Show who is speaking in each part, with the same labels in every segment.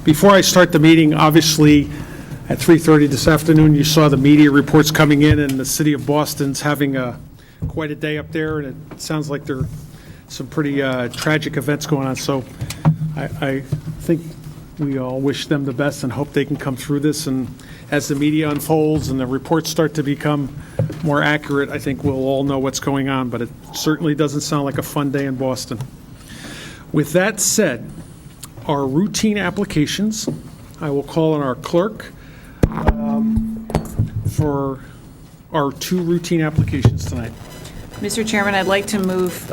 Speaker 1: Before I start the meeting, obviously, at 3:30 this afternoon, you saw the media reports coming in, and the city of Boston's having quite a day up there, and it sounds like there are some pretty tragic events going on. So I think we all wish them the best and hope they can come through this. And as the media unfolds and the reports start to become more accurate, I think we'll all know what's going on. But it certainly doesn't sound like a fun day in Boston. With that said, our routine applications, I will call on our clerk for our 2 routine applications tonight.
Speaker 2: Mr. Chairman, I'd like to move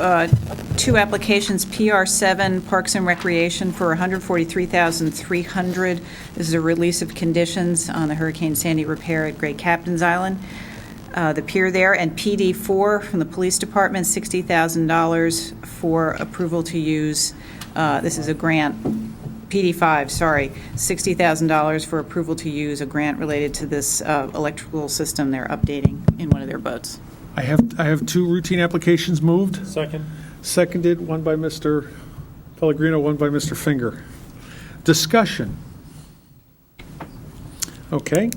Speaker 2: 2 applications, PR7 Parks and Recreation for $143,300. This is a release of conditions on the Hurricane Sandy repair at Great Captain's Island, the pier there, and PD4 from the Police Department, $60,000 for approval to use, this is a grant, PD5, sorry, $60,000 for approval to use a grant related to this electrical system they're updating in one of their boats.
Speaker 1: I have 2 routine applications moved.
Speaker 3: Second.
Speaker 1: Seconded, one by Mr. Pellegrino, one by Mr. Finger. Discussion. Okay.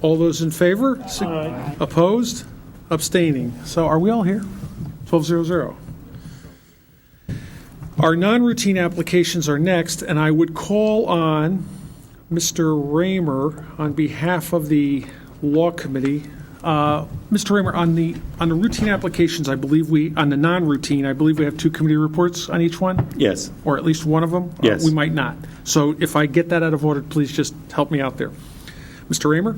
Speaker 1: All those in favor?
Speaker 3: Aye.
Speaker 1: Opposed? Abstaining. So are we all here? 12-0-0. Our non-routine applications are next, and I would call on Mr. Raymer on behalf of the Law Committee. Mr. Raymer, on the routine applications, on the non-routine, I believe we have 2 committee reports on each one?
Speaker 4: Yes.
Speaker 1: Or at least one of them?
Speaker 4: Yes.
Speaker 1: We might not. So if I get that out of order, please just help me out there. Mr. Raymer?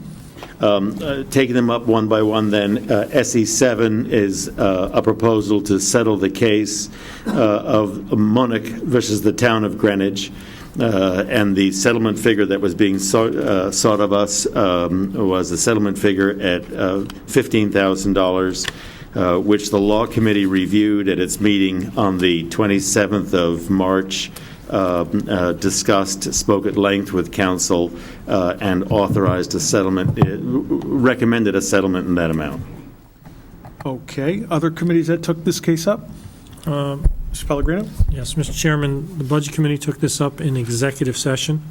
Speaker 4: Taking them up one by one then, SE7 is a proposal to settle the case of Munich versus the town of Greenwich. And the settlement figure that was being sought of us was a settlement figure at $15,000, which the Law Committee reviewed at its meeting on the 27th of March, discussed, spoke at length with counsel, and authorized a settlement, recommended a settlement in that amount.
Speaker 1: Okay. Other committees that took this case up? Mr. Pellegrino?
Speaker 3: Yes, Mr. Chairman, the Budget Committee took this up in executive session.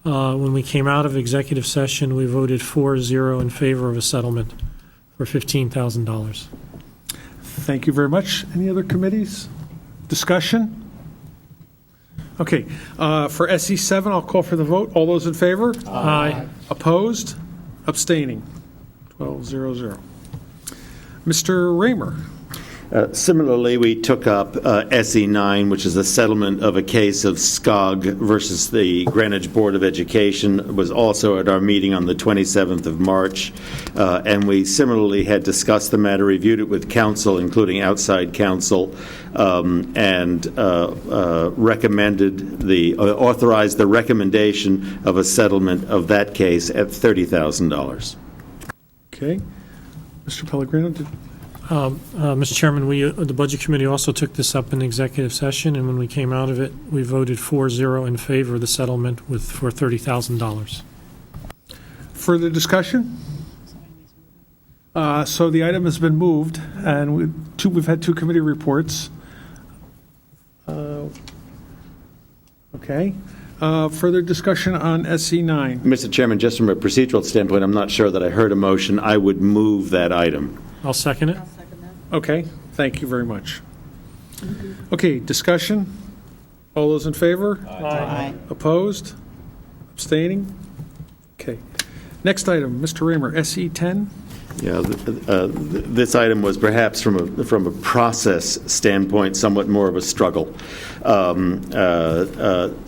Speaker 3: When we came out of executive session, we voted 4-0 in favor of a settlement for $15,000.
Speaker 1: Thank you very much. Any other committees? Discussion? Okay. For SE7, I'll call for the vote. All those in favor?
Speaker 3: Aye.
Speaker 1: Opposed? Abstaining? 12-0-0. Mr. Raymer?
Speaker 4: Similarly, we took up SE9, which is a settlement of a case of SCOG versus the Greenwich Board of Education. It was also at our meeting on the 27th of March, and we similarly had discussed the matter, reviewed it with counsel, including outside counsel, and authorized the recommendation of a settlement of that case at $30,000.
Speaker 1: Okay. Mr. Pellegrino?
Speaker 3: Mr. Chairman, the Budget Committee also took this up in executive session, and when we came out of it, we voted 4-0 in favor of the settlement for $30,000.
Speaker 1: Further discussion? So the item has been moved, and we've had 2 committee reports. Okay. Further discussion on SE9?
Speaker 4: Mr. Chairman, just from a procedural standpoint, I'm not sure that I heard a motion. I would move that item.
Speaker 3: I'll second it.
Speaker 1: Okay. Thank you very much. Okay. Discussion? All those in favor?
Speaker 2: Aye.
Speaker 1: Opposed? Abstaining? Okay. Next item, Mr. Raymer, SE10?
Speaker 4: Yeah, this item was perhaps from a process standpoint somewhat more of a struggle.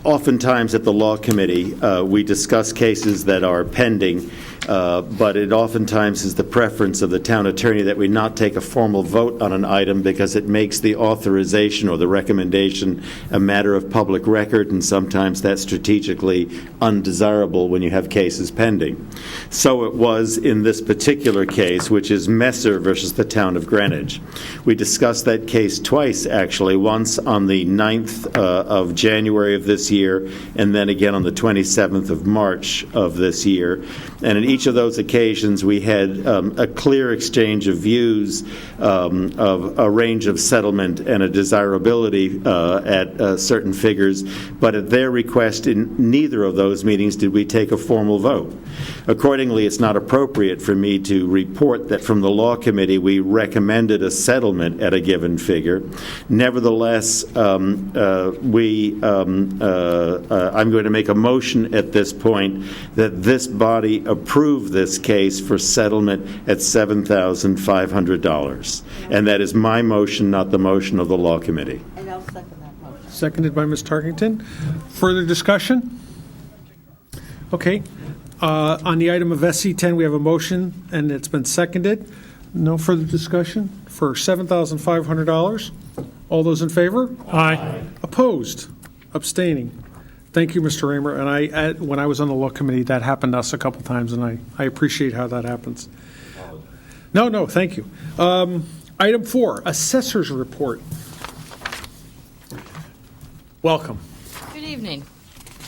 Speaker 4: Oftentimes at the Law Committee, we discuss cases that are pending, but it oftentimes is the preference of the town attorney that we not take a formal vote on an item because it makes the authorization or the recommendation a matter of public record, and sometimes that's strategically undesirable when you have cases pending. So it was in this particular case, which is Messer versus the town of Greenwich. We discussed that case twice, actually, once on the 9th of January of this year, and then again on the 27th of March of this year. And in each each of those occasions, we had a clear exchange of views of a range of settlement and a desirability at certain figures, but at their request in neither of those meetings did we take a formal vote. Accordingly, it's not appropriate for me to report that from the Law Committee we recommended a settlement at a given figure. Nevertheless, I'm going to make a motion at this point that this body approve this case for settlement at $7,500. And that is my motion, not the motion of the Law Committee.
Speaker 5: And I'll second that motion.
Speaker 1: Seconded by Ms. Tarkington. Further discussion? Okay. On the item of SC10, we have a motion, and it's been seconded. No further discussion for $7,500. All those in favor?
Speaker 3: Aye.
Speaker 1: Opposed? Abstaining? Thank you, Mr. Raymer. And when I was on the Law Committee, that happened to us a couple times, and I appreciate how that happens. No, thank you. Item 4, Assessor's Report. Welcome.
Speaker 6: Good evening.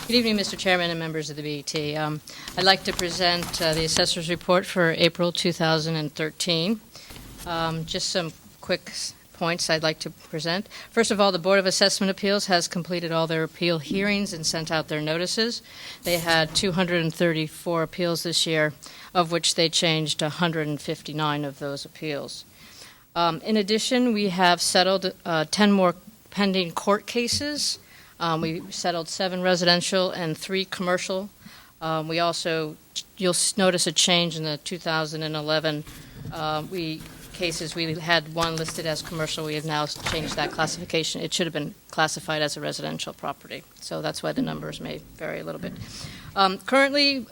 Speaker 6: Good evening, Mr. Chairman and members of the BET. I'd like to present the Assessor's Report for April 2013. Just some quick points I'd like to present. First of all, the Board of Assessment Appeals has completed all their appeal hearings and sent out their notices. They had 234 appeals this year, of which they changed 159 of those appeals. In addition, we have settled 10 more pending court cases. We settled 7 residential and 3 commercial. We also, you'll notice a change in the 2011 cases. We had one listed as commercial. We have now changed that classification. It should have been classified as a residential property. So that's why the numbers may vary a little bit. Currently,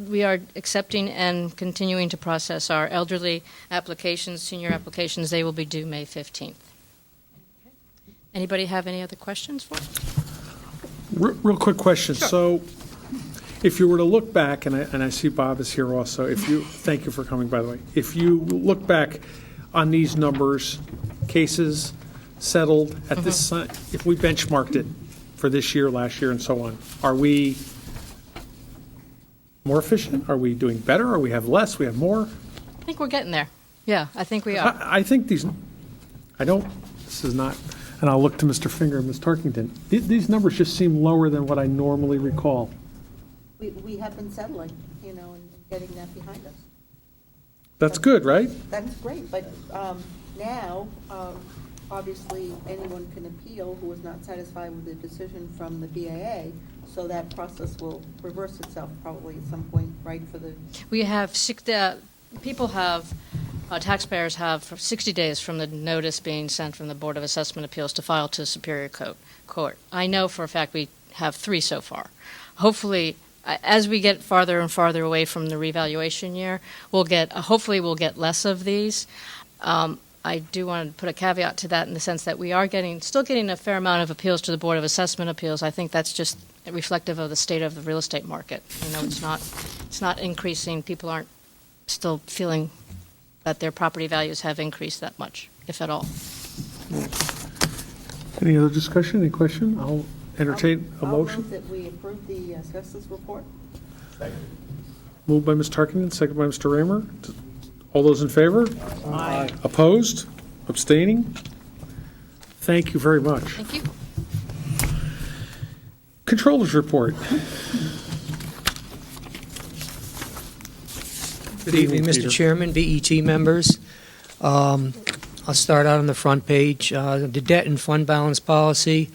Speaker 6: we are accepting and continuing to process our elderly applications, senior applications. They will be due May 15th. Anybody have any other questions for us?
Speaker 1: Real quick question.
Speaker 6: Sure.
Speaker 1: So if you were to look back, and I see Bob is here also, thank you for coming, by the way. If you look back on these numbers, cases settled at this, if we benchmarked it for this year, last year, and so on, are we more efficient? Are we doing better? Or we have less? We have more?
Speaker 6: I think we're getting there. Yeah, I think we are.
Speaker 1: I think this is not, and I'll look to Mr. Finger and Ms. Tarkington. These numbers just seem lower than what I normally recall.
Speaker 5: We have been settling, and getting that behind us.
Speaker 1: That's good, right?
Speaker 5: That's great, but now, obviously, anyone can appeal who is not satisfied with the decision from the BAA, so that process will reverse itself probably at some point, right, for the...
Speaker 6: We have taxpayers have 60 days from the notice being sent from the Board of Assessment Appeals to file to Superior Court. I know for a fact we have 3 so far. Hopefully, as we get farther and farther away from the revaluation year, hopefully we'll get less of these. I do want to put a caveat to that in the sense that we are still getting a fair amount of appeals to the Board of Assessment Appeals. I think that's just reflective of the state of the real estate market. It's not increasing. People aren't still feeling that their property values have increased that much, if at all.
Speaker 1: Any other discussion, any question? I'll entertain a motion.
Speaker 5: I'll move that we approve the assessors report.
Speaker 1: Moved by Ms. Tarkington, second by Mr. Raymer. All those in favor? Aye. Opposed? Abstaining? Thank you very much.
Speaker 6: Thank you.
Speaker 1: Controllers report.
Speaker 7: Good evening,
Speaker 1: Peter.
Speaker 7: Mr. Chairman, BET members. I'll start out on the front page. The debt and fund balance policy.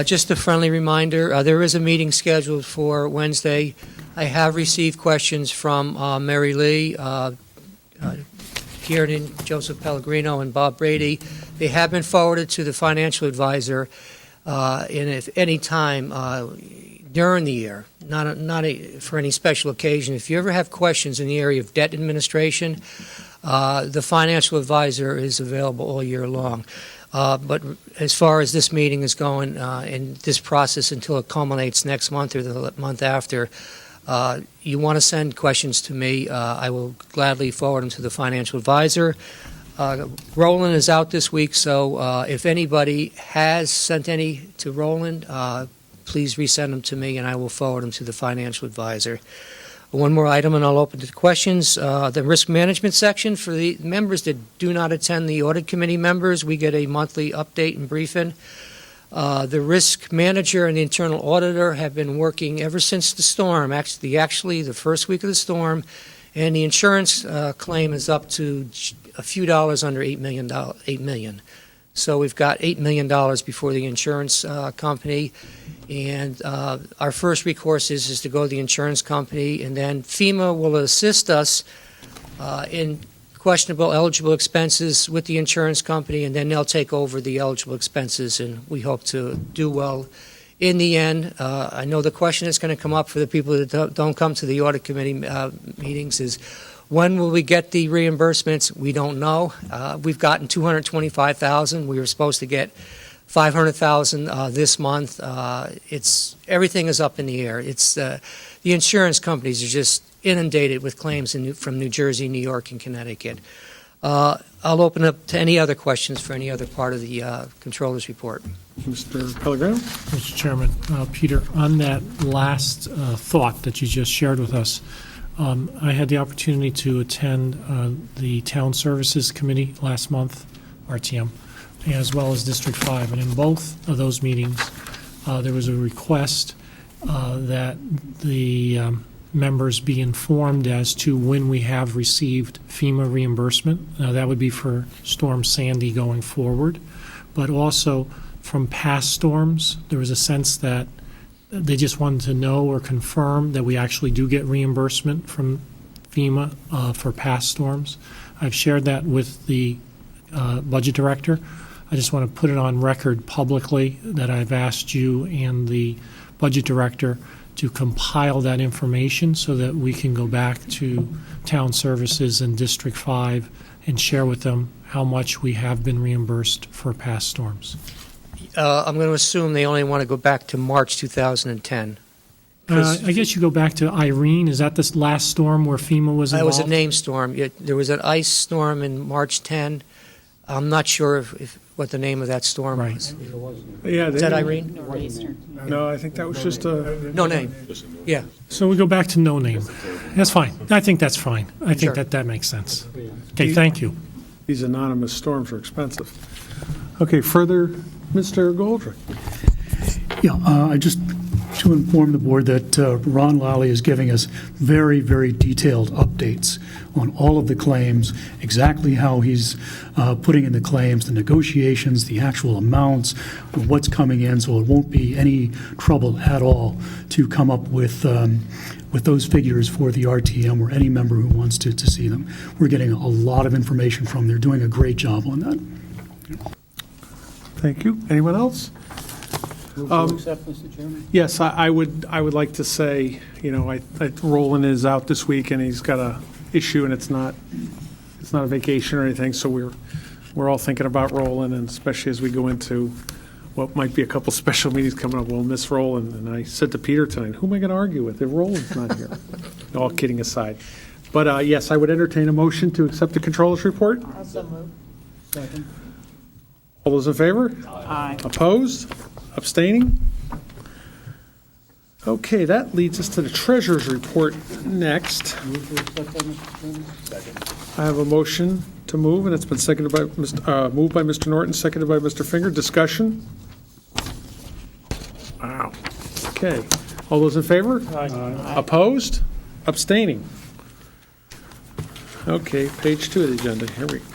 Speaker 7: Just a friendly reminder, there is a meeting scheduled for Wednesday. I have received questions from Mary Lee, Kieran, Joseph Pellegrino, and Bob Brady. They have been forwarded to the financial advisor, and if any time during the year, not for any special occasion, if you ever have questions in the area of debt administration, the financial advisor is available all year long. But as far as this meeting is going and this process until it culminates next month or the month after, you want to send questions to me, I will gladly forward them to the financial advisor. Roland is out this week, so if anybody has sent any to Roland, please resend them to me and I will forward them to the financial advisor. One more item, and I'll open to questions. The risk management section, for the members that do not attend, the audit committee members, we get a monthly update and briefing. The risk manager and the internal auditor have been working ever since the storm, actually the first week of the storm, and the insurance claim is up to a few dollars under $8 million. So we've got $8 million before the insurance company, and our first recourse is to go to the insurance company, and then FEMA will assist us in questionable eligible expenses with the insurance company, and then they'll take over the eligible expenses, and we hope to do well in the end. I know the question that's going to come up for the people that don't come to the audit committee meetings is, when will we get the reimbursements? We don't know. We've gotten $225,000. We were supposed to get $500,000 this month. Everything is up in the air. The insurance companies are just inundated with claims from New Jersey, New York, and Connecticut. I'll open up to any other questions for any other part of the controller's report.
Speaker 1: Mr. Pellegrino?
Speaker 3: Mr. Chairman, Peter, on that last thought that you just shared with us, I had the opportunity to attend the Town Services Committee last month, RTM, as well as District 5. And in both of those meetings, there was a request that the members be informed as to when we have received FEMA reimbursement. Now, that would be for Storm Sandy going forward, but also from past storms. There was a sense that they just wanted to know or confirm that we actually do get reimbursement from FEMA for past storms. I've shared that with the budget director. I just want to put it on record publicly that I've asked you and the budget director to compile that information so that we can go back to Town Services and District 5 and share with them how much we have been reimbursed for past storms.
Speaker 7: I'm going to assume they only want to go back to March 2010.
Speaker 3: I guess you go back to Irene. Is that this last storm where FEMA was involved?
Speaker 7: That was a named storm. There was an ice storm in March 10. I'm not sure if what the name of that storm was.
Speaker 1: Yeah.
Speaker 7: Is that Irene?
Speaker 1: No, I think that was just a...
Speaker 7: No name. Yeah.
Speaker 3: So we go back to no name. That's fine. I think that's fine. I think
Speaker 7: Sure.
Speaker 3: that makes sense. Okay, thank you.
Speaker 1: These anonymous storms are expensive. Okay, further, Mr. Goldrick.
Speaker 8: Yeah, I just to inform the board that Ron Lally is giving us very, very detailed updates on all of the claims, exactly how he's putting in the claims, the negotiations, the actual amounts, what's coming in, so it won't be any trouble at all to come up with those figures for the RTM or any member who wants to see them. We're getting a lot of information from them. They're doing a great job on that.
Speaker 1: Thank you. Anyone else?
Speaker 9: Accept, Mr. Chairman?
Speaker 1: Yes, I would like to say, Roland is out this week and he's got a issue and it's not a vacation or anything, so we're all thinking about Roland, and especially as we go into what might be a couple special meetings coming up, we'll miss Roland. And I said to Peter tonight, who am I going to argue with if Roland's not here? All kidding aside. But yes, I would entertain a motion to accept the controller's report.
Speaker 5: Also move.
Speaker 9: Second.
Speaker 1: All those in favor?
Speaker 5: Aye.
Speaker 1: Opposed? Abstaining? Okay, that leads us to the treasurer's report next.
Speaker 9: Move to accept that, Mr. Chairman? Second.
Speaker 1: I have a motion to move, and it's been seconded by moved by Mr. Norton, seconded by Mr. Finger. Discussion? Wow. Okay. All those in favor?
Speaker 9: Aye.
Speaker 1: Opposed? Abstaining? Okay, page 2 of the agenda. Here we go.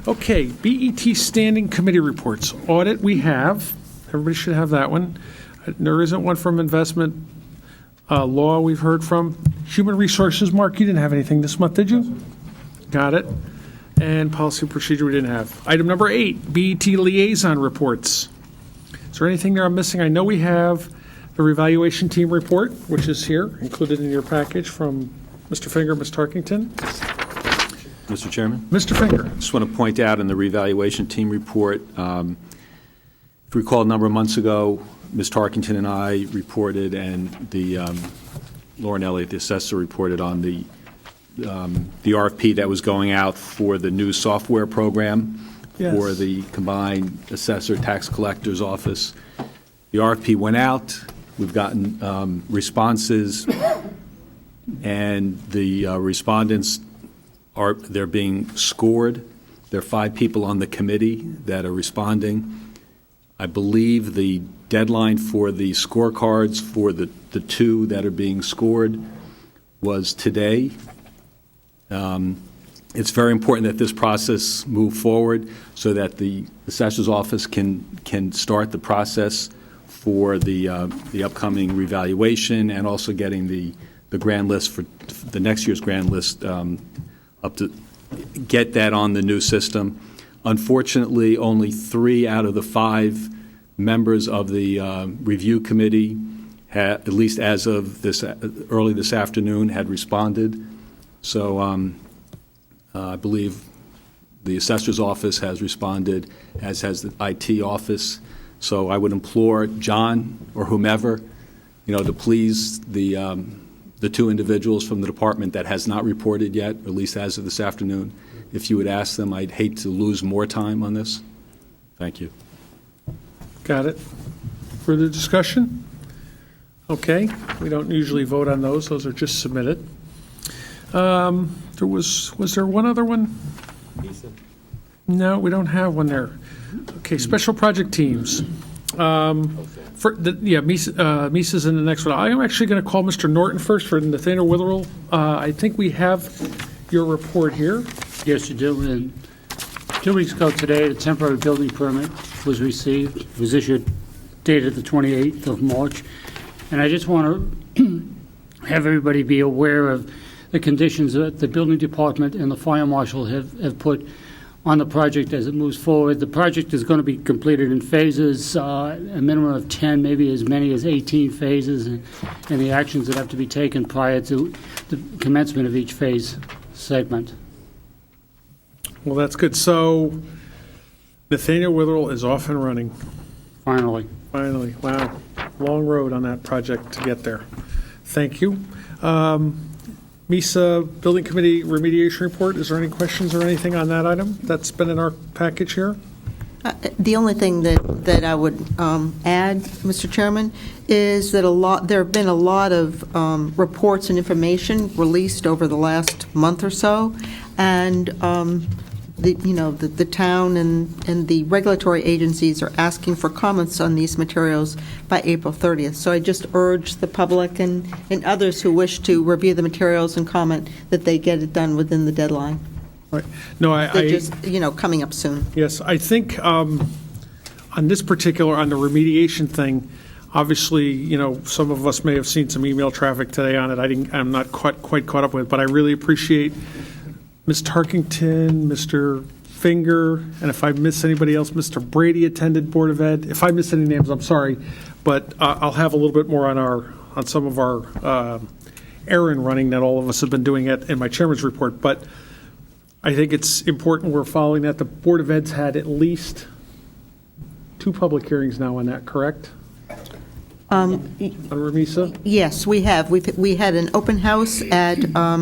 Speaker 1: Okay, BET Standing Committee Reports. Audit we have. Everybody should have that one. There isn't one from investment law we've heard from. Human Resources, Mark, you didn't have anything this month, did you? Got it. And Policy and Procedure we didn't have. Item number 8, BET Liaison Reports. Is there anything there I'm missing? I know we have the Revaluation Team Report, which is here, included in your package from Mr. Finger, Ms. Tarkington.
Speaker 10: Mr. Chairman?
Speaker 1: Mr. Finger.
Speaker 10: Just want to point out in the revaluation team report, if you recall a number of months ago, Ms. Tarkington and I reported, and the Lauren Elliott, the assessor, reported on the RFP that was going out for the new software program for the combined assessor tax collector's office. The RFP went out. We've gotten responses and the respondents they're being scored. There are 5 people on the committee that are responding. I believe the deadline for the scorecards for the 2 that are being scored was today. It's very important that this process move forward so that the assessor's office can start the process for the upcoming revaluation and also getting the grand list for the next year's grand list up to get that on the new system. Unfortunately, only 3 out of the 5 members of the review committee, at least as of early this afternoon, had responded. So I believe the assessor's office has responded, as has the IT office. So I would implore John or whomever, to please the 2 individuals from the department that has not reported yet, or at least as of this afternoon. If you would ask them, I'd hate to lose more time on this. Thank you. Got it.
Speaker 1: Further discussion? Okay, we don't usually vote on those. Those are just submitted. Was there one other one? No, we don't have one there. Okay, special project teams. Misa's in the next one. I'm actually going to call Mr. Norton first for Nathaniel Witherell. I think we have your report here.
Speaker 9: Yes, you do. And 2 weeks ago today, the temporary building permit was received. It was issued, dated the 28th of March. And I just want to have everybody be aware of the conditions that the building department and the fire marshal have put on the project as it moves forward. The project is going to be completed in phases, a minimum of 10, maybe as many as 18 phases, and the actions that have to be taken prior to the commencement of each phase segment.
Speaker 1: Well, that's good. So Nathaniel Witherell is off and running.
Speaker 9: Finally.
Speaker 1: Finally. Wow. Long road on that project to get there. Thank you. MISA Building Committee remediation report. Is there any questions or anything on that item that's been in our package here?
Speaker 5: The only thing that I would add, Mr. Chairman, is that there have been a lot of reports and information released over the last month or so, and the town and the regulatory agencies are asking for comments on these materials by April 30th. So I just urge the public and others who wish to review the materials and comment that they get it done within the deadline.
Speaker 1: Right. No,
Speaker 5: They're just, coming up soon.
Speaker 1: Yes, I think on this particular, on the remediation thing, obviously, some of us may have seen some email traffic today on it. I'm not quite caught up with it, but I really appreciate Ms. Tarkington, Mr. Finger, and if I miss anybody else, Mr. Brady attended Board of Ed. If I miss any names, I'm sorry, but I'll have a little bit more on some of our errand running that all of us have been doing in my chairman's report. But I think it's important we're following that. The Board of Ed's had at least 2 public hearings now on that, correct? On REMISA?
Speaker 5: Yes, we have. We had an open house at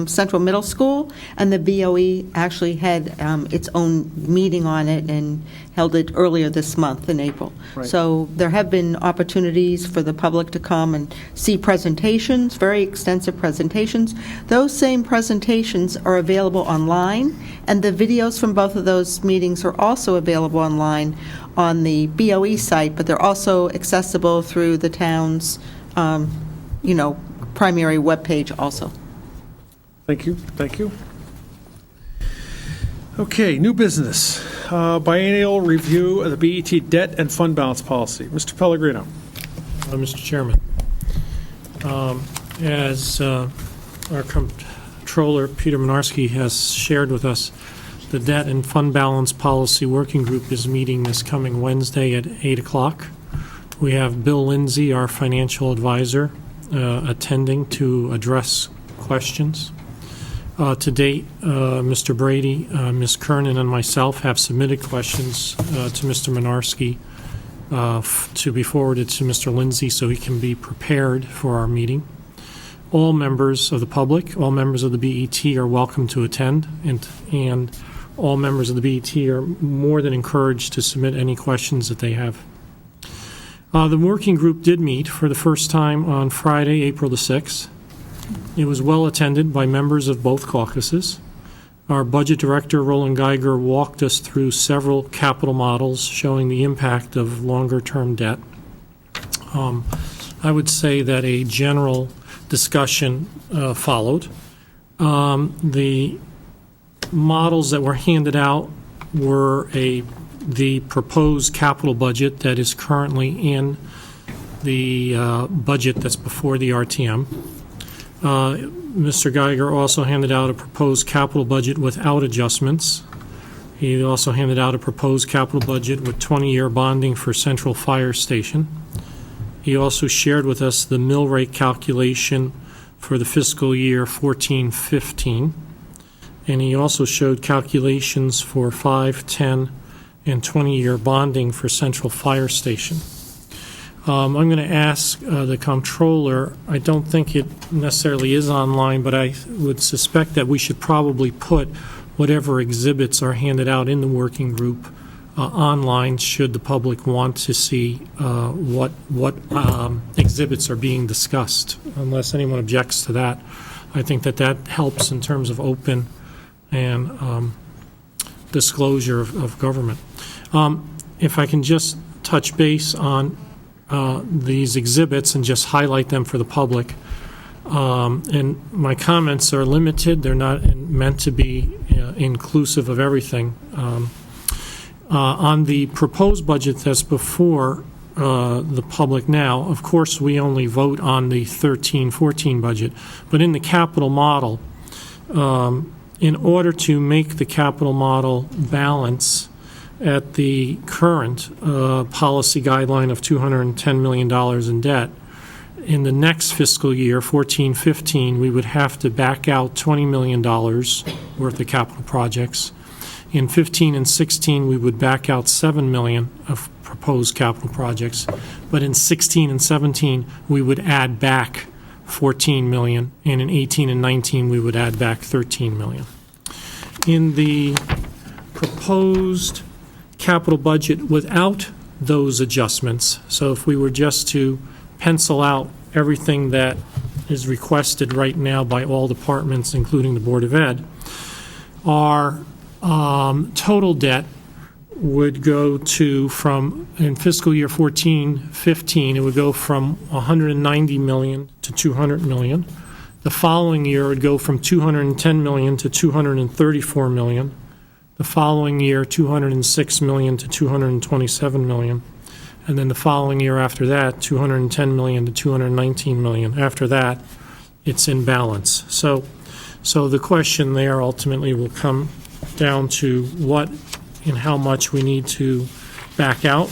Speaker 5: Central Middle School, and the BOE actually had its own meeting on it and held it earlier this month in April.
Speaker 1: Right.
Speaker 5: So there have been opportunities for the public to come and see presentations, very extensive presentations. Those same presentations are available online, and the videos from both of those meetings are also available online on the BOE site, but they're also accessible through the town's, primary webpage also.
Speaker 1: Thank you. Okay, new business. Biennial review of the BET debt and fund balance policy. Mr. Pellegrino.
Speaker 3: Mr. Chairman, as our Comptroller, Peter Minarski, has shared with us, the Debt and Fund Balance Policy Working Group is meeting this coming Wednesday at 8 o'clock. We have Bill Lindsay, our financial advisor, attending to address questions. To date, Mr. Brady, Ms. Kernan, and myself have submitted questions to Mr. Minarski to be forwarded to Mr. Lindsay so he can be prepared for our meeting. All members of the public, all members of the BET are welcome to attend, and all members of the BET are more than encouraged to submit any questions that they have. The working group did meet for the first time on Friday, April the 6th, It was well attended by members of both caucuses. Our budget director, Roland Geiger, walked us through several capital models showing the impact of longer-term debt. I would say that a general discussion followed. The models that were handed out were the proposed capital budget that is currently in the budget that's before the RTM. Mr. Geiger also handed out a proposed capital budget without adjustments. He also handed out a proposed capital budget with 20-year bonding for Central Fire Station. He also shared with us the mill rate calculation for the fiscal year 14-15. And he also showed calculations for 5, 10, and 20-year bonding for Central Fire Station. I'm going to ask the comptroller, I don't think it necessarily is online, but I would suspect that we should probably put whatever exhibits are handed out in the working group online should the public want to see what exhibits are being discussed, unless anyone objects to that. I think that helps in terms of open and disclosure of government. If I can just touch base on these exhibits and just highlight them for the public. And my comments are limited. They're not meant to be inclusive of everything. On the proposed budget that's before the public now, of course, we only vote on the 13-14 budget. But in the capital model, in order to make the capital model balance at the current policy guideline of $210 million in debt, in the next fiscal year, 14-15, we would have to back out $20 million worth of capital projects. In 15 and 16, we would back out $7 million of proposed capital projects. But in 16 and 17, we would add back $14 million, and in 18 and 19, we would add back $13 million. In the proposed capital budget without those adjustments, so if we were just to pencil out everything that is requested right now by all departments, including the Board of Ed, our total debt would go to, from, in fiscal year 14-15, it would go from $190 million to $200 million. The following year, it would go from $210 million to $234 million. The following year, $206 million to $227 million. And then the following year after that, $210 million to $219 million. After that, it's in balance. So the question there ultimately will come down to what and how much we need to back out,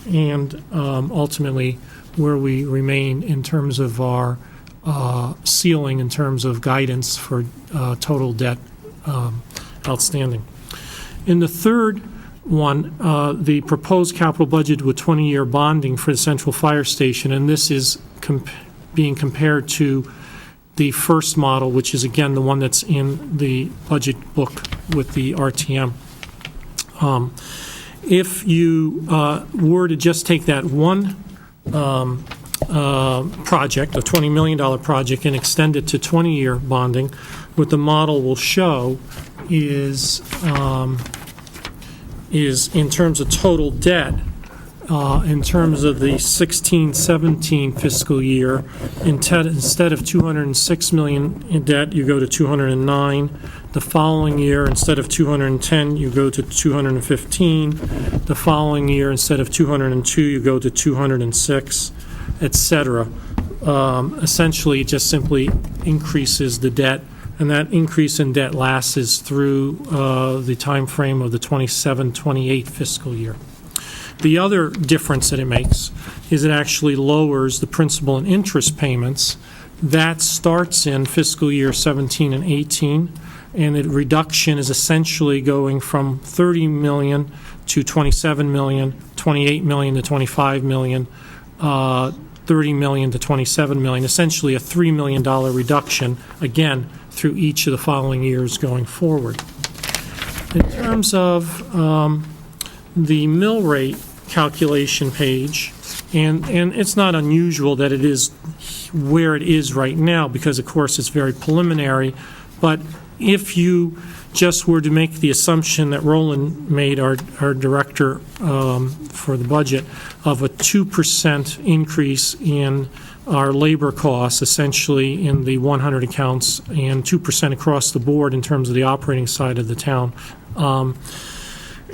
Speaker 3: and ultimately where we remain in terms of our ceiling in terms of guidance for total debt outstanding. In the third one, the proposed capital budget with 20-year bonding for the Central Fire Station, and this is being compared to the first model, which is, again, the one that's in the budget book with the RTM. If you were to just take that one project, a $20 million project, and extend it to 20-year bonding, what the model will show is in terms of total debt, in terms of the 16-17 fiscal year, instead of $206 million in debt, you go to $209. The following year, instead of $210, you go to $215. The following year, instead of $202, you go to $206, etc. Essentially, it just simply increases the debt, and that increase in debt lasts through the time frame of the 27-28 fiscal year. The other difference that it makes is it actually lowers the principal and interest payments. That starts in fiscal year 17 and 18, and the reduction is essentially going from $30 million to $27 million, $28 million to $25 million, $30 million to $27 million, essentially a $3 million reduction, again, through each of the following years going forward. In terms of the mill rate calculation page And it's not unusual that it is where it is right now, because, of course, it's very preliminary. But if you just were to make the assumption that Roland made, our director for the budget, of a 2% increase in our labor costs, essentially in the 100 accounts, and 2% across the board in terms of the operating side of the town.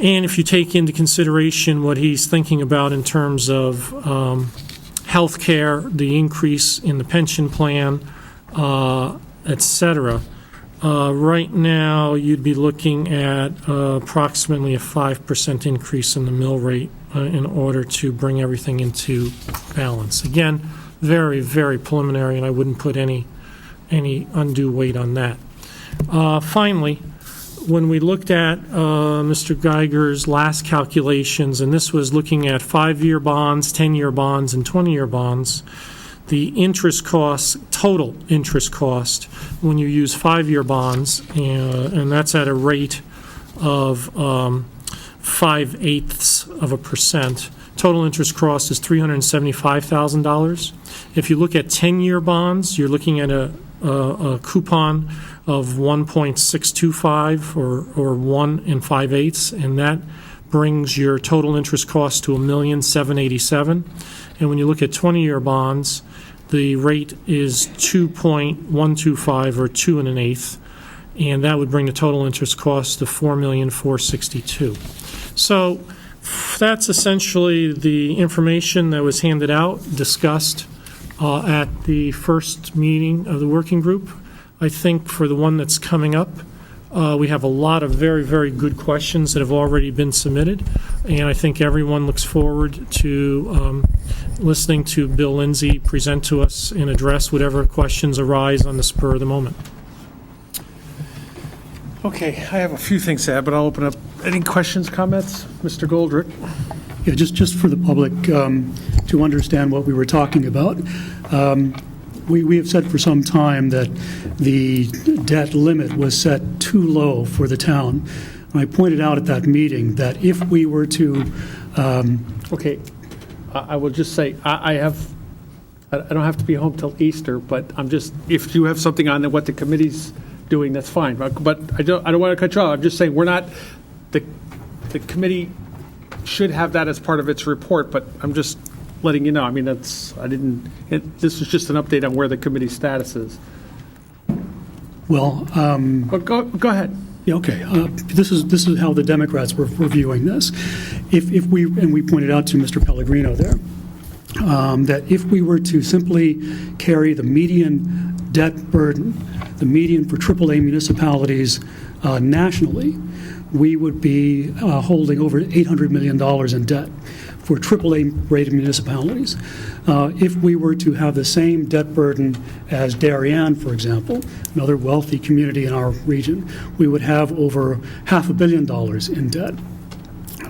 Speaker 3: And if you take into consideration what he's thinking about in terms of health care, the increase in the pension plan, et cetera, right now you'd be looking at approximately a 5% increase in the mill rate in order to bring everything into balance. Again, very, very preliminary, and I wouldn't put any undue weight on that. Finally, when we looked at Mr. Geiger's last calculations, and this was looking at 5-year bonds, 10-year bonds, and 20-year bonds, the interest costs, total interest cost, when you use 5-year bonds, and that's at a rate of 0.5%, total interest cost is $375,000. If you look at 10-year bonds, you're looking at a coupon of 1.625 or 1 5/8, and that brings your total interest cost to $1,787,000. And when you look at 20-year bonds, the rate is 2.125 or 2 1/8, and that would bring the total interest cost to $4,462,000. So that's essentially the information that was handed out, discussed at the first meeting of the working group. I think for the one that's coming up, we have a lot of very, very good questions that have already been submitted, and I think everyone looks forward to listening to Bill Lindsay present to us and address whatever questions arise on the spur of the moment.
Speaker 1: Okay, I have a few things to add, but I'll open up. Any questions, comments? Mr. Goldrick?
Speaker 8: Yeah, just for the public to understand what we were talking about. We have said for some time that the debt limit was set too low for the town. And I pointed out at that meeting that if we were to...
Speaker 1: Okay, I will just say, I don't have to be home till Easter, but I'm just, if you have something on what the committee's doing, that's fine. But I don't want to cut you off. I'm just saying, we're not, the committee should have that as part of its report, but I'm just letting you know. I mean, this was just an update on where the committee status is.
Speaker 8: Well...
Speaker 1: But go ahead.
Speaker 8: Yeah, okay. This is how the Democrats were viewing this. If we pointed out to Mr. Pellegrino there, that if we were to simply carry the median debt burden, the median for AAA municipalities nationally, we would be holding over $800 million in debt for AAA-rated municipalities. If we were to have the same debt burden as Darien, for example, another wealthy community in our region, we would have over $500 million in debt.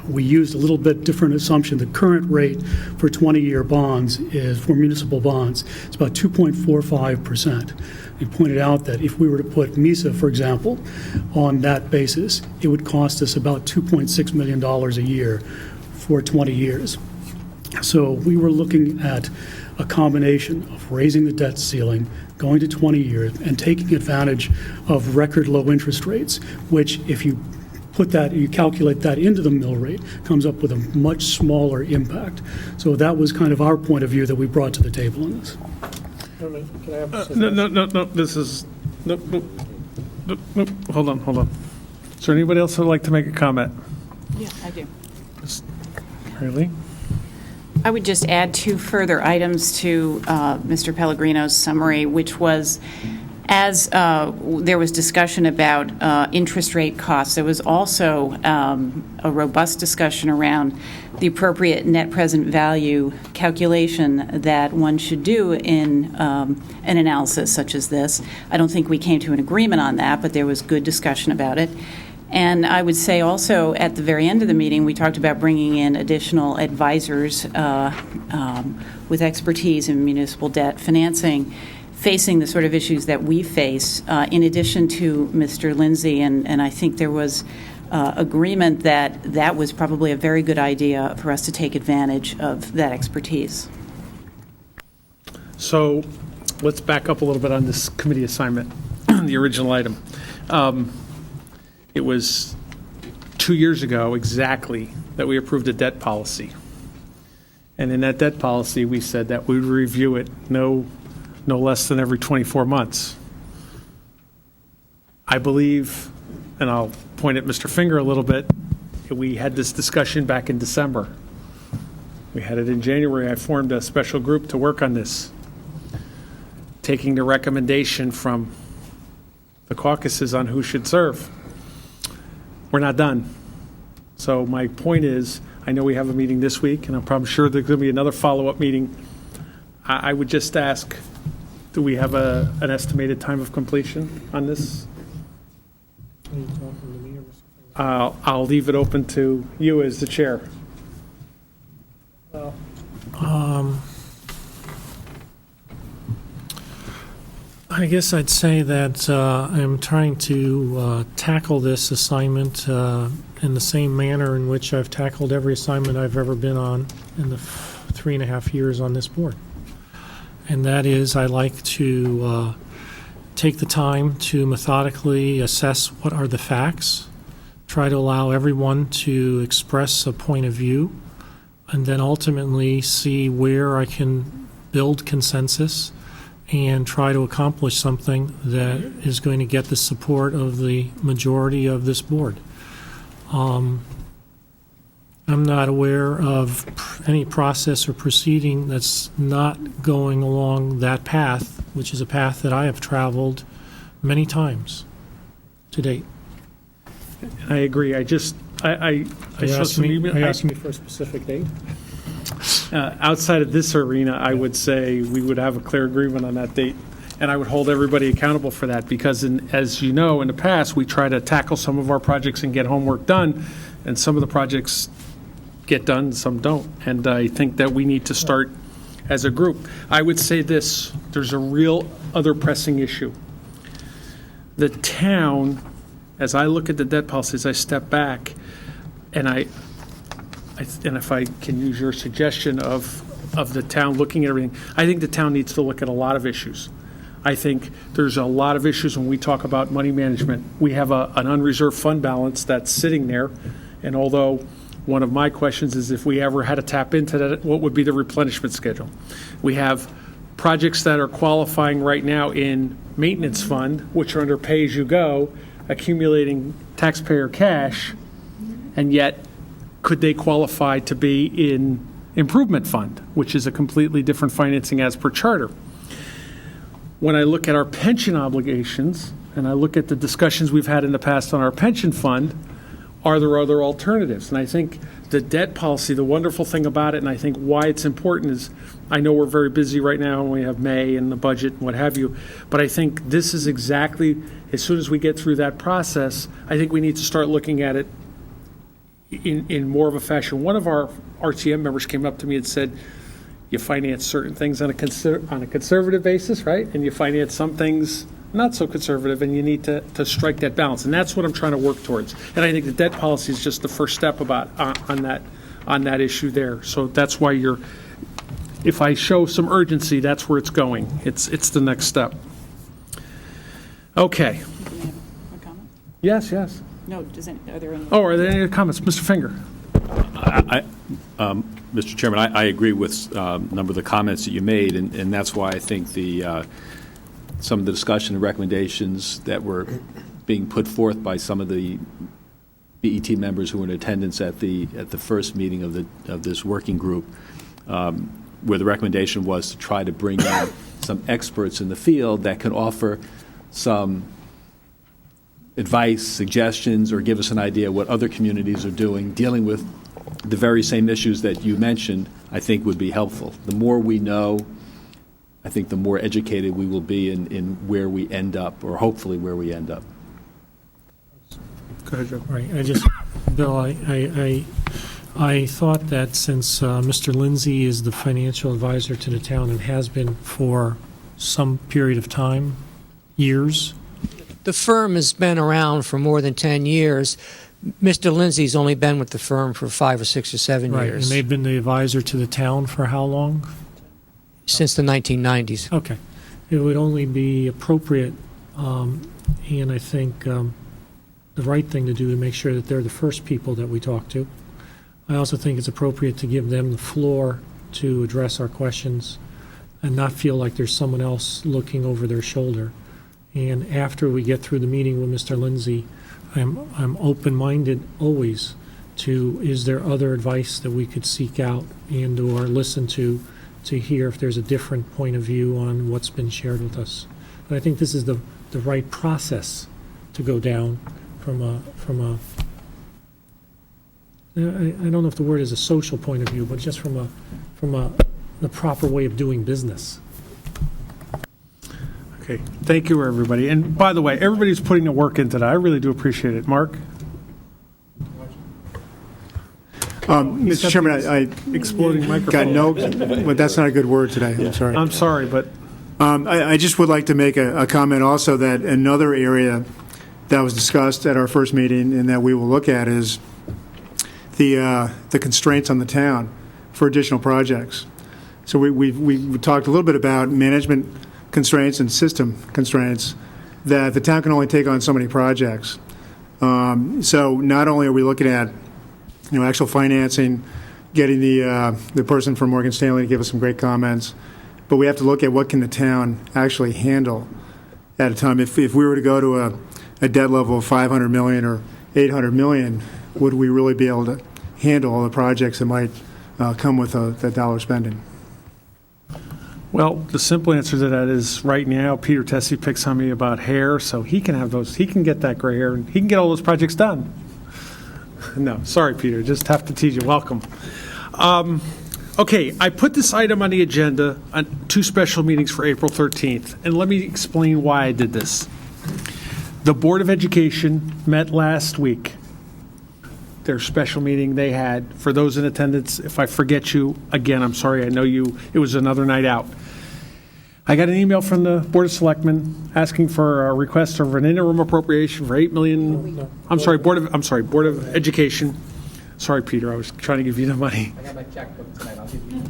Speaker 8: We used a little bit different assumption. The current rate for 20-year bonds is, for municipal bonds, it's about 2.45%. We pointed out that if we were to put MISA, for example, on that basis, it would cost us about $2.6 million a year for 20 years. So we were looking at a combination of raising the debt ceiling, going to 20 years, and taking advantage of record low interest rates, which if you put that, you calculate that into the mill rate, comes up with a much smaller impact. So that was kind of our point of view that we brought to the table on this.
Speaker 1: No, this is, no, hold on. Is there anybody else who would like to make a comment?
Speaker 2: Yeah, I do.
Speaker 1: Really?
Speaker 2: I would just add 2 further items to Mr. Pellegrino's summary, which was, as there was discussion about interest rate costs, there was also a robust discussion around the appropriate net present value calculation that one should do in an analysis such as this. I don't think we came to an agreement on that, but there was good discussion about it. And I would say also at the very end of the meeting, we talked about bringing in additional advisors with expertise in municipal debt financing, facing the sort of issues that we face, in addition to Mr. Lindsay. And I think there was agreement that that was probably a very good idea for us to take advantage of that expertise.
Speaker 1: So let's back up a little bit on this committee assignment, the original item. It was 2 years ago exactly that we approved a debt policy. And in that debt policy, we said that we would review it no less than every 24 months. I believe, and I'll point at Mr. Finger a little bit, we had this discussion back in December. We had it in January. I formed a special group to work on this, taking the recommendation from the caucuses on who should serve. We're not done. So my point is, I know we have a meeting this week, and I'm probably sure there's going to be another follow-up meeting. I would just ask, do we have an estimated time of completion on this? I'll leave it open to you as the chair.
Speaker 3: I guess I'd say that I'm trying to tackle this assignment in the same manner in which I've tackled every assignment I've ever been on in the 3.5 years on this board. And that is, I like to take the time to methodically assess what are the facts, try to allow everyone to express a point of view, and then ultimately see where I can build consensus and try to accomplish something that is going to get the support of the majority of this board. I'm not aware of any process or proceeding that's not going along that path, which is a path that I have traveled many times to date.
Speaker 1: I agree. I saw some email.
Speaker 3: Are you asking me for a specific date?
Speaker 1: Outside of this arena, I would say we would have a clear agreement on that date, and I would hold everybody accountable for that, because as you know, in the past, we try to tackle some of our projects and get homework done, and some of the projects get done, some don't. And I think that we need to start as a group. I would say this, there's a real other pressing issue. The town, as I look at the debt policies, I step back, and and if I can use your suggestion of the town looking at everything, I think the town needs to look at a lot of issues. I think there's a lot of issues when we talk about money management. We have an unreserved fund balance that's sitting there, and although one of my questions is if we ever had to tap into that, what would be the replenishment schedule? We have projects that are qualifying right now in maintenance fund, which are under pay-as-you-go, accumulating taxpayer cash, and yet could they qualify to be in improvement fund, which is a completely different financing as per charter? When I look at our pension obligations, and I look at the discussions we've had in the past on our pension fund, are there other alternatives? And I think the debt policy, the wonderful thing about it, and I think why it's important is, I know we're very busy right now, and we have May and the budget and what have you, but I think this is exactly, as soon as we get through that process, I think we need to start looking at it in more of a fashion. One of our RTM members came up to me and said, you finance certain things on a conservative basis, right? And you finance some things not so conservative, and you need to strike that balance. And that's what I'm trying to work towards. And I think the debt policy is just the first step on that issue there. So that's why if I show some urgency, that's where it's going. It's the next step. Okay.
Speaker 2: Can I have a comment?
Speaker 1: Yes.
Speaker 2: No, are there any?
Speaker 1: Oh, are there any comments? Mr. Finger?
Speaker 10: Mr. Chairman, I agree with a number of the comments that you made, and that's why I think some of the discussion and recommendations that were being put forth by some of the BET members who were in attendance at the first meeting of this working group, where the recommendation was to try to bring in some experts in the field that can offer some advice, suggestions, or give us an idea what other communities are doing, dealing with the very same issues that you mentioned, I think would be helpful. The more we know, I think the more educated we will be in where we end up, or hopefully where we end up.
Speaker 1: Go ahead, Joe.
Speaker 3: Right. Bill, I thought that since Mr. Lindsay is the financial advisor to the town and has been for some period of time, years.
Speaker 7: The firm has been around for more than 10 years, Mr. Lindsay's only been with the firm for 5 or 6 or 7
Speaker 3: Right,
Speaker 7: years,
Speaker 3: and they've been the advisor to the town for how long?
Speaker 7: since the 1990s.
Speaker 3: Okay. It would only be appropriate, and I think the right thing to do to make sure that they're the first people that we talk to. I also think it's appropriate to give them the floor to address our questions and not feel like there's someone else looking over their shoulder. And after we get through the meeting with Mr. Lindsay, I'm open-minded always to, is there other advice that we could seek out and/or listen to hear if there's a different point of view on what's been shared with us. But I think this is the right process to go down from a I don't know if the word is a social point of view, but just from the proper way of doing business.
Speaker 1: Okay, thank you, everybody. And by the way, everybody's putting the work into that. I really do appreciate it. Mark?
Speaker 11: Mr. Chairman, I
Speaker 1: Exploding
Speaker 11: got
Speaker 1: microphone.
Speaker 11: no, but that's not a good word today, I'm sorry.
Speaker 1: I'm sorry, but
Speaker 11: I just would like to make a comment also that another area that was discussed at our first meeting and that we will look at is the constraints on the town for additional projects. So we talked a little bit about management constraints and system constraints, that the town can only take on so many projects. So not only are we looking at actual financing, getting the person from Morgan Stanley to give us some great comments, but we have to look at what can the town actually handle at a time. If we were to go to a debt level of $500 million or $800 million, would we really be able to handle all the projects that might come with that dollar spending?
Speaker 1: well, the simple answer to that is right now, Peter Tessie picks on me about hair, so he can have those. He can get that gray hair, and he can get all those projects done. No, sorry, Peter. Just have to tease you. Welcome. Okay, I put this item on the agenda on 2 special meetings for April 13th, and let me explain why I did this. The Board of Education met last week. Their special meeting they had. For those in attendance, if I forget you, again, I'm sorry. I know it was another night out. I got an email from the Board of Selectmen asking for a request of an interim appropriation for $8 million. Board of Education. Sorry, Peter, I was trying to give you the money.
Speaker 12: I got my checkbook tonight, I'll give you.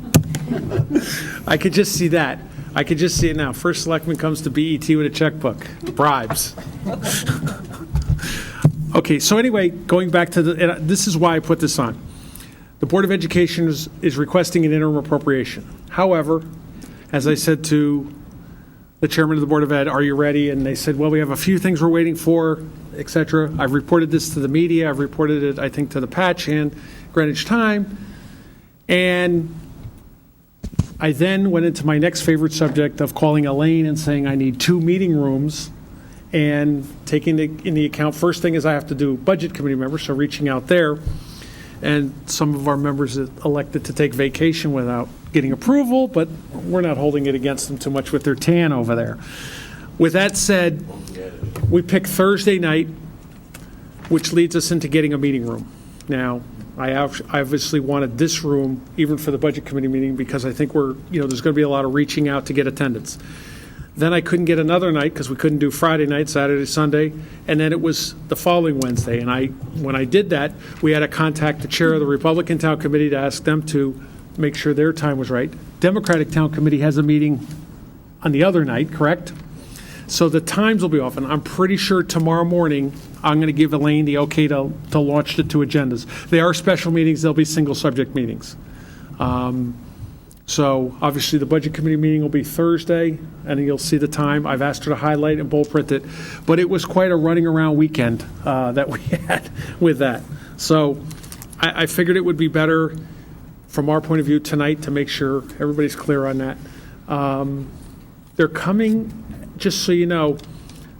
Speaker 1: I could just see that. I could just see it now. First Selectman comes to BET with a checkbook. Bribes. Okay, so anyway, going back to this is why I put this on. The Board of Education is requesting an interim appropriation. However, as I said to the chairman of the Board of Ed, are you ready? And they said, well, we have a few things we're waiting for, et cetera. I've reported this to the media. I've reported it, I think, to the Patch and Greenwich Time. And I then went into my next favorite subject of calling Elaine and saying I need 2 meeting rooms and taking in the account, first thing is I have to do budget committee members, so reaching out there. And some of our members elected to take vacation without getting approval, but we're not holding it against them too much with their tan over there. With that said, we picked Thursday night, which leads us into getting a meeting room. Now, I obviously wanted this room even for the budget committee meeting because I think there's going to be a lot of reaching out to get attendance. Then I couldn't get another night because we couldn't do Friday night, Saturday, Sunday, and then it was the following Wednesday. And when I did that, we had to contact the chair of the Republican Town Committee to ask them to make sure their time was right. Democratic Town Committee has a meeting on the other night, correct? So the times will be off, and I'm pretty sure tomorrow morning I'm going to give Elaine the okay to launch the 2 agendas. They are special meetings. They'll be single subject meetings. So obviously the budget committee meeting will be Thursday, and you'll see the time. I've asked her to highlight and bold print it, but it was quite a running around weekend that we had with that. So I figured it would be better from our point of view tonight to make sure everybody's clear on that. They're coming, just so you know,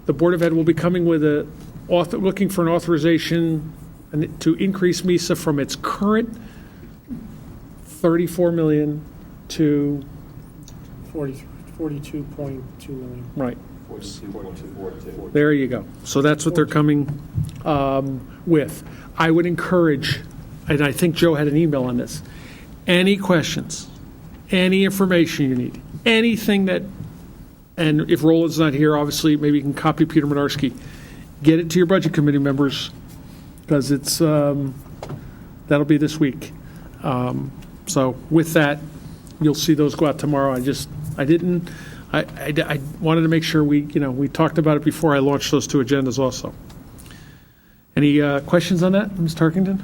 Speaker 1: the Board of Ed will be coming with looking for an authorization to increase MISA from its current $34 million to
Speaker 3: 42.2 million.
Speaker 1: right. There you go. So that's what they're coming with. I would encourage, and I think Joe had an email on this, any questions, any information you need, anything that, and if Roland's not here, obviously, maybe you can copy Peter Medarski, get it to your budget committee members because it's, that'll be this week. So with that, you'll see those go out tomorrow. I wanted to make sure we talked about it before I launched those two agendas also. Any questions on that, Ms. Tarkington?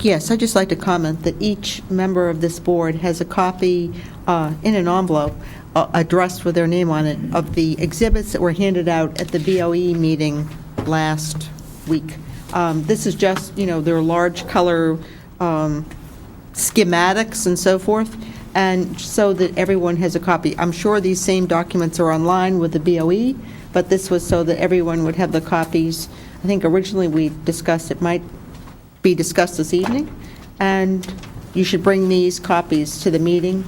Speaker 5: Yes, I'd just like to comment that each member of this board has a copy in an envelope addressed with their name on it of the exhibits that were handed out at the BOE meeting last week. This is just, there are large color schematics and so forth, and so that everyone has a copy. I'm sure these same documents are online with the BOE, but this was so that everyone would have the copies. I think originally we discussed it might be discussed this evening, and you should bring these copies to the meeting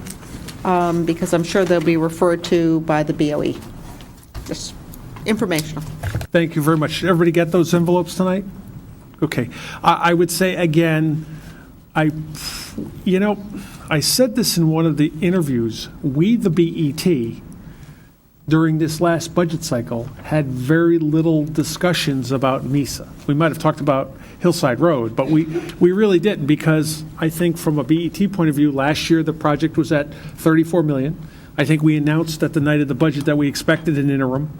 Speaker 5: because I'm sure they'll be referred to by the BOE. Just informational.
Speaker 1: Thank you very much. Did everybody get those envelopes tonight? Okay. I would say again, I said this in one of the interviews. We, the BET, during this last budget cycle, had very little discussions about MISA. We might have talked about Hillside Road, but we really didn't, because I think from a BET point of view, last year the project was at $34 million. I think we announced at the night of the budget that we expected an interim,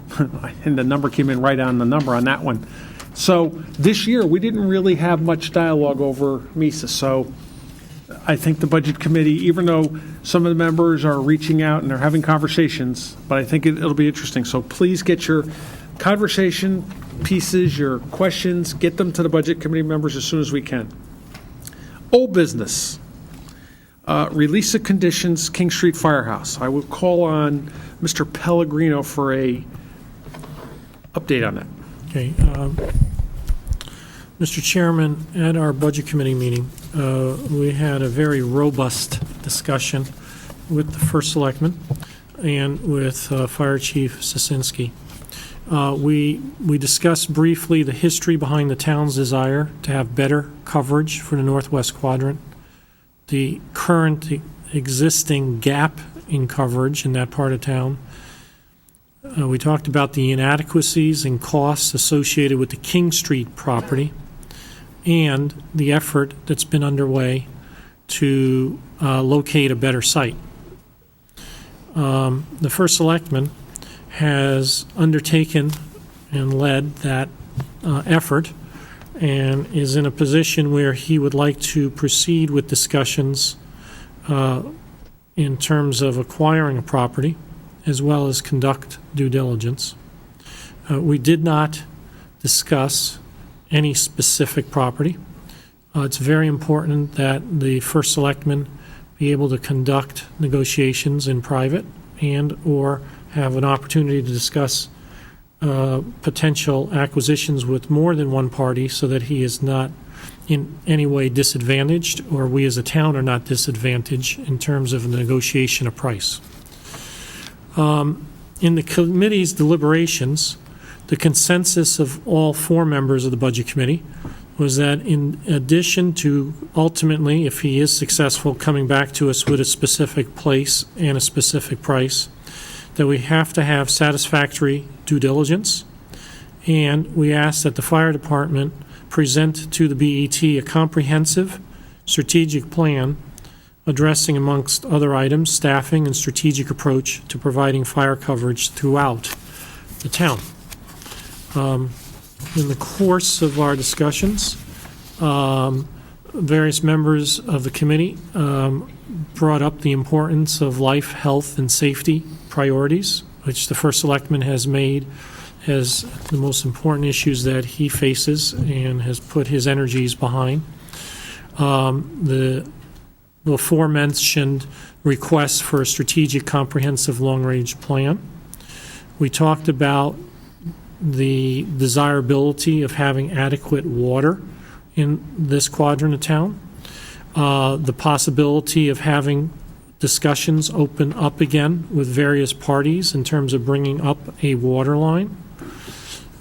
Speaker 1: and the number came in right on the number on that one. So this year, we didn't really have much dialogue over MISA. So I think the Budget Committee, even though some of the members are reaching out and they're having conversations, but I think it'll be interesting. So please get your conversation pieces, your questions, get them to the Budget Committee members as soon as we can. Old business. Release of conditions, King Street Firehouse. I will call on Mr. Pellegrino for a update on that.
Speaker 3: Okay. Mr. Chairman, at our Budget Committee meeting, we had a very robust discussion with the First Selectman and with Fire Chief Sosinski. We discussed briefly the history behind the town's desire to have better coverage for the Northwest Quadrant, the current existing gap in coverage in that part of town. We talked about the inadequacies and costs associated with the King Street property and the effort that's been underway to locate a better site. The First Selectman has undertaken and led that effort and is in a position where he would like to proceed with discussions in terms of acquiring a property as well as conduct due diligence. We did not discuss any specific property. It's very important that the First Selectman be able to conduct negotiations in private and or have an opportunity to discuss potential acquisitions with more than one party so that he is not in any way disadvantaged, or we as a town are not disadvantaged in terms of the negotiation of price. In the committee's deliberations, the consensus of all four members of the Budget Committee was that in addition to ultimately, if he is successful, coming back to us with a specific place and a specific price, that we have to have satisfactory due diligence, and we ask that the fire department present to the BET a comprehensive strategic plan addressing, amongst other items, staffing and strategic approach to providing fire coverage throughout the town. In the course of our discussions, various members of the committee brought up the importance of life, health, and safety priorities, which the First Selectman has made as the most important issues that he faces and has put his energies behind. The aforementioned request for a strategic, comprehensive, long-range plan. We talked about the desirability of having adequate water in this quadrant of town, the possibility of having discussions open up again with various parties in terms of bringing up a water line.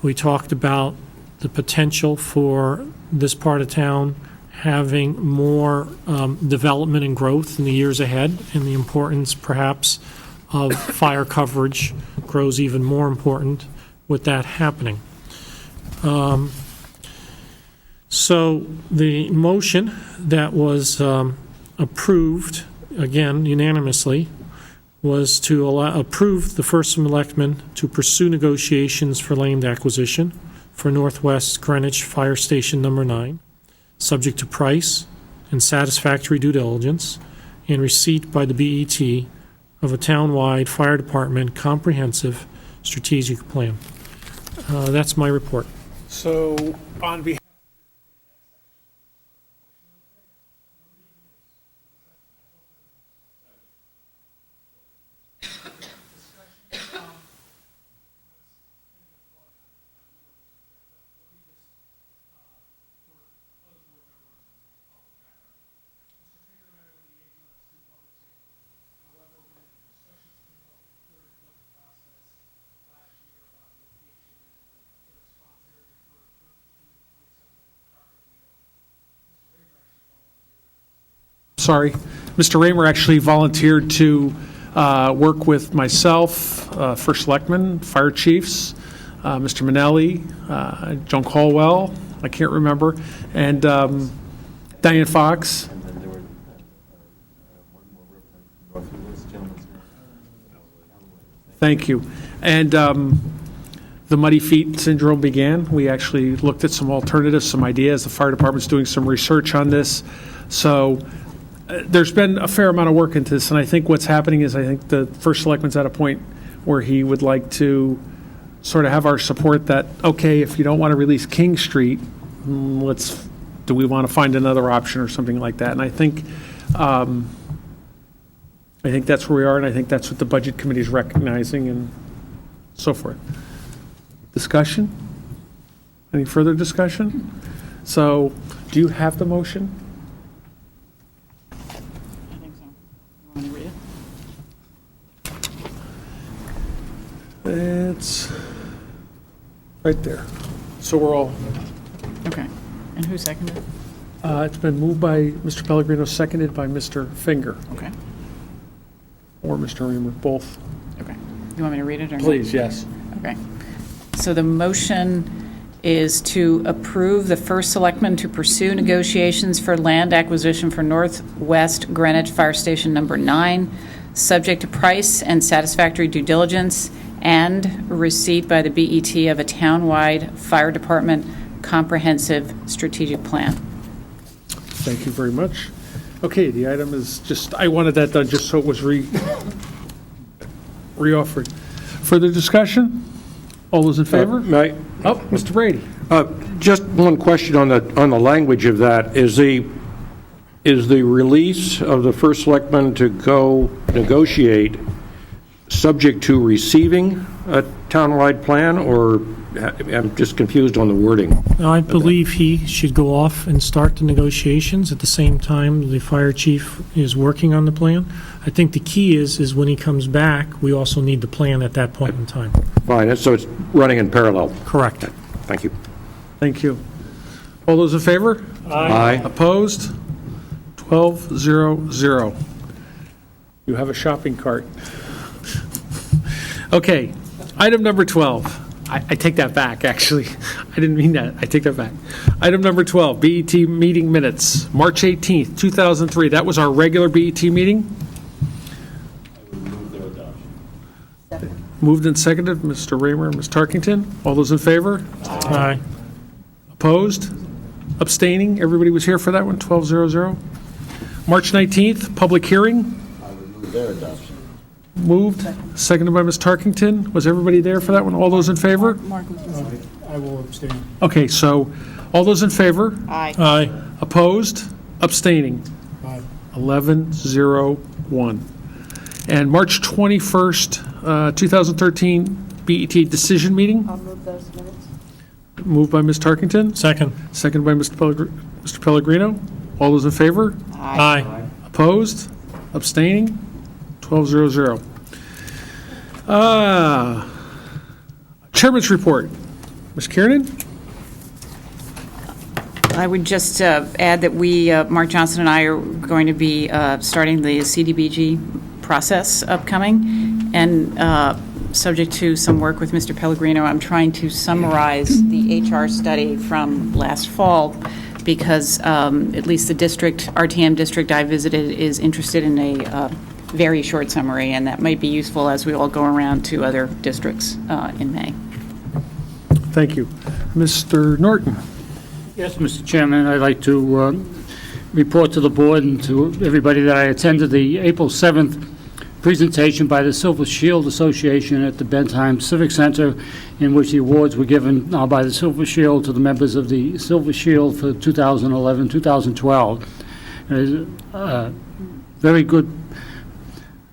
Speaker 3: We talked about the potential for this part of town having more development and growth in the years ahead, and the importance perhaps of fire coverage grows even more important with that happening. So the motion that was approved, again unanimously, was to approve the first selectman to pursue negotiations for land acquisition for Northwest Greenwich Fire Station Number 9, subject to price and satisfactory due diligence and receipt by the BET of a town-wide fire department comprehensive strategic plan. That's my report.
Speaker 1: So on behalf. Sorry, Mr. Raymer actually volunteered to work with myself, First Selectman, Fire Chiefs, Mr. Manelli, Joan Caldwell, I can't remember, and Diane Fox. Thank you. And the Muddy Feet Syndrome began. We actually looked at some alternatives, some ideas. The fire department's doing some research on this. So there's been a fair amount of work into this, and I think what's happening is I think the First Selectman's at a point where he would like to sort of have our support that, okay, if you don't want to release King Street, do we want to find another option or something like that? And I think that's where we are, and I think that's what the Budget Committee is recognizing and so forth. Discussion? Any further discussion? So, do you have the motion?
Speaker 2: I think so. You want me to read it?
Speaker 1: It's right there. So we're all,
Speaker 2: Okay. And who seconded?
Speaker 1: it's been moved by Mr. Pellegrino, seconded by Mr. Finger,
Speaker 2: Okay.
Speaker 1: or Mr. Raymer, both.
Speaker 2: Okay. You want me to read it or not?
Speaker 1: Please, yes.
Speaker 2: Okay. So the motion is to approve the first selectman to pursue negotiations for land acquisition for Northwest Greenwich Fire Station Number 9, subject to price and satisfactory due diligence and receipt by the BET of a town-wide fire department comprehensive strategic plan.
Speaker 1: Thank you very much. Okay, the item is just, I wanted that done just so it was re-offered. Further discussion? All those in favor?
Speaker 13: May
Speaker 1: Oh, Mr. Brady.
Speaker 13: just one question on the language of that. Is the release of the first selectman to go negotiate subject to receiving a townwide plan, or I'm just confused on the wording?
Speaker 3: I believe he should go off and start the negotiations at the same time the fire chief is working on the plan. I think the key is when he comes back, we also need the plan at that point in time.
Speaker 13: Fine, so it's running in parallel.
Speaker 3: Correct.
Speaker 13: Thank you.
Speaker 1: Thank you. All those in favor?
Speaker 13: Aye.
Speaker 1: Opposed? 12-0-0. You have a shopping cart. Okay, item number 12. I take that back, actually. I didn't mean that. I take that back. Item number 12, BET meeting minutes, March 18th, 2003. That was our regular BET meeting. Moved and seconded, Mr. Raymer and Ms. Tarkington. All those in favor?
Speaker 3: Aye.
Speaker 1: Opposed? Abstaining? Everybody was here for that one, 12-0-0. March 19th, public hearing.
Speaker 12: I would move their adoption.
Speaker 1: Moved, seconded by Ms. Tarkington. Was everybody there for that one? All those in favor?
Speaker 8: I will abstain.
Speaker 1: Okay, so all those in favor?
Speaker 2: Aye.
Speaker 3: Aye.
Speaker 1: Opposed? Abstaining?
Speaker 8: Aye.
Speaker 1: 11-0-1. And March 21st, 2013, BET decision meeting,
Speaker 5: I'll move those minutes.
Speaker 1: moved by Ms. Tarkington,
Speaker 3: Second.
Speaker 1: seconded by Mr. Pellegrino. All those in favor?
Speaker 3: Aye.
Speaker 1: Opposed? Abstaining? 12-0-0. Chairman's report. Ms. Kiernan?
Speaker 2: I would just add that we, Mark Johnson and I, are going to be starting the CDBG process upcoming, and subject to some work with Mr. Pellegrino, I'm trying to summarize the HR study from last fall because at least the district, RTM district I visited, is interested in a very short summary, and that might be useful as we all go around to other districts in May.
Speaker 1: Thank you. Mr. Norton?
Speaker 9: Yes, Mr. Chairman, I'd like to report to the board and to everybody that I attended the April 7th presentation by the Silver Shield Association at the Bentheim Civic Center, in which the awards were given by the Silver Shield to the members of the Silver Shield for 2011-2012. It was a very good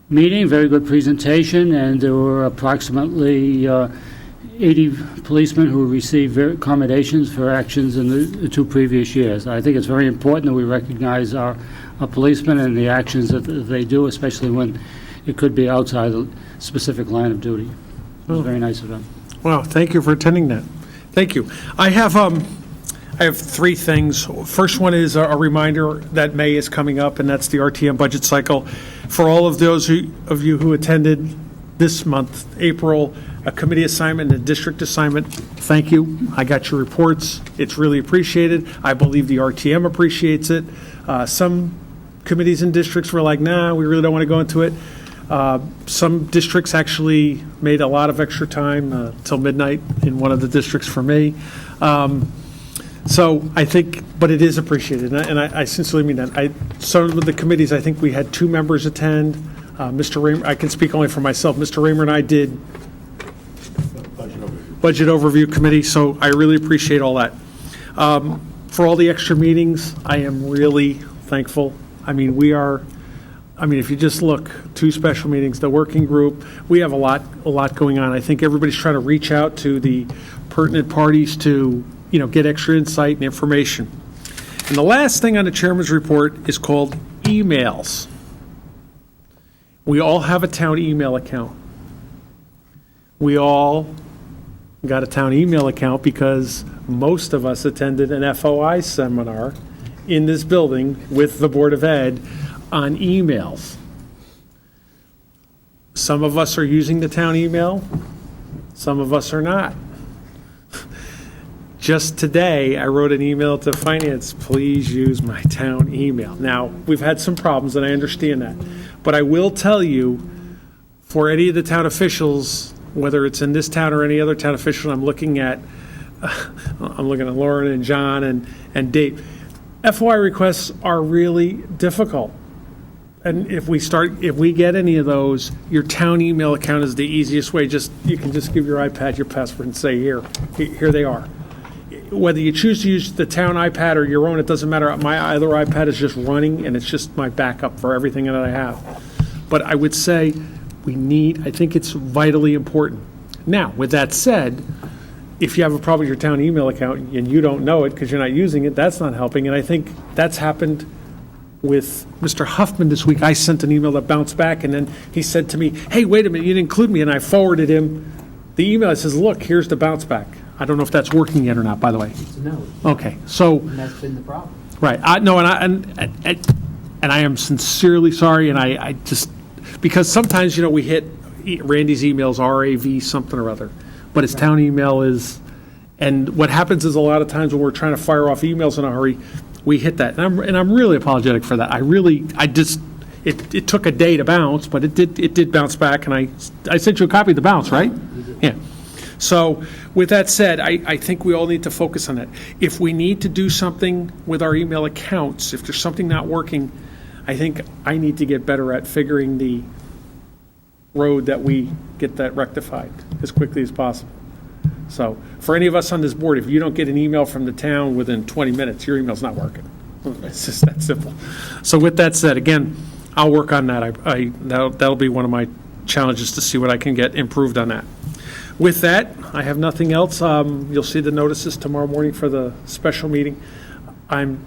Speaker 9: meeting, very good presentation, and there were approximately 80 policemen who received accommodations for actions in the 2 previous years. I think it's very important that we recognize our policemen and the actions that they do, especially when it could be outside the specific line of duty. It was very nice of them.
Speaker 1: Wow, thank you for attending that. Thank you. I have 3 things. First one is a reminder that May is coming up, and that's the RTM budget cycle. For all of those of you who attended this month, April, a committee assignment and a district assignment, thank you. I got your reports. It's really appreciated. I believe the RTM appreciates it. Some committees and districts were like, nah, we really don't want to go into it. Some districts actually made a lot of extra time till midnight in one of the districts for me. So I think, but it is appreciated, and I sincerely mean that. Some of the committees, I think we had 2 members attend. Mr. Raymer, I can speak only for myself. Mr. Raymer and I did Budget Overview Committee, so I really appreciate all that. For all the extra meetings, I am really thankful. I mean, if you just look, 2 special meetings, the working group, we have a lot going on. I think everybody's trying to reach out to the pertinent parties to, get extra insight and information. And the last thing on the chairman's report is called emails. We all have a town email account. We all got a town email account because most of us attended an FOI seminar in this building with the Board of Ed on emails. Some of us are using the town email, some of us are not. Just today, I wrote an email to finance, please use my town email. Now, we've had some problems, and I understand that. But I will tell you, for any of the town officials, whether it's in this town or any other town official, I'm looking at Lauren and John and Dave. FOI requests are really difficult. And if we get any of those, your town email account is the easiest way. You can just give your iPad your password and say, here they are. Whether you choose to use the town iPad or your own, it doesn't matter. My other iPad is just running, and it's just my backup for everything that I have. But I would say I think it's vitally important. Now, with that said, if you have a problem with your town email account and you don't know it because you're not using it, that's not helping. And I think that's happened with Mr. Huffman this week. I sent an email that bounced back, and then he said to me, hey, wait a minute, you didn't include me. And I forwarded him the email that says, look, here's the bounce back. I don't know if that's working yet or not, by the way.
Speaker 12: No.
Speaker 1: Okay, so.
Speaker 12: And that's been the problem.
Speaker 1: Right. No, and I am sincerely sorry, and I just, because sometimes, we hit Randy's emails, RAV something or other, but his town email is, and what happens is a lot of times when we're trying to fire off emails in a hurry, we hit that. And I'm really apologetic for that. It took a day to bounce, but it did bounce back, and I sent you a copy of the bounce, right? Yeah. So with that said, I think we all need to focus on that. If we need to do something with our email accounts, if there's something not working, I think I need to get better at figuring the road that we get that rectified as quickly as possible. So for any of us on this board, if you don't get an email from the town within 20 minutes, your email's not working. It's just that simple. So with that said, again, I'll work on that. That'll be one of my challenges to see what I can get improved on that. With that, I have nothing else. You'll see the notices tomorrow morning for the special meeting. I'm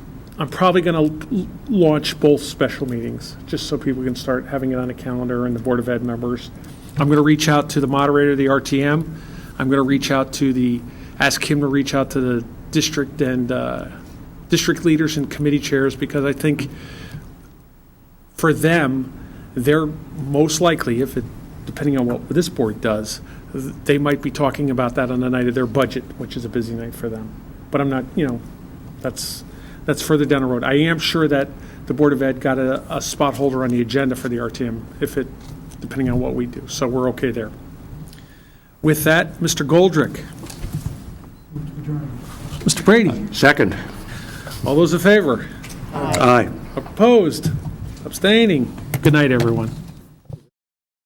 Speaker 1: probably going to launch both special meetings, just so people can start having it on a calendar and the Board of Ed members. I'm going to reach out to the moderator of the RTM. I'm going to ask him to reach out to the district and district leaders and committee chairs, because I think for them, they're most likely, depending on what this board does, they might be talking about that on the night of their budget, which is a busy night for them. But I'm not, That's further down the road. I am sure that the Board of Ed got a spot holder on the agenda for the RTM, depending on what we do, so we're okay there. With that, Mr. Goldrick. Mr. Brady.
Speaker 13: Second.
Speaker 1: All those in favor?
Speaker 13: Aye.
Speaker 1: Opposed? Abstaining? Good night, everyone.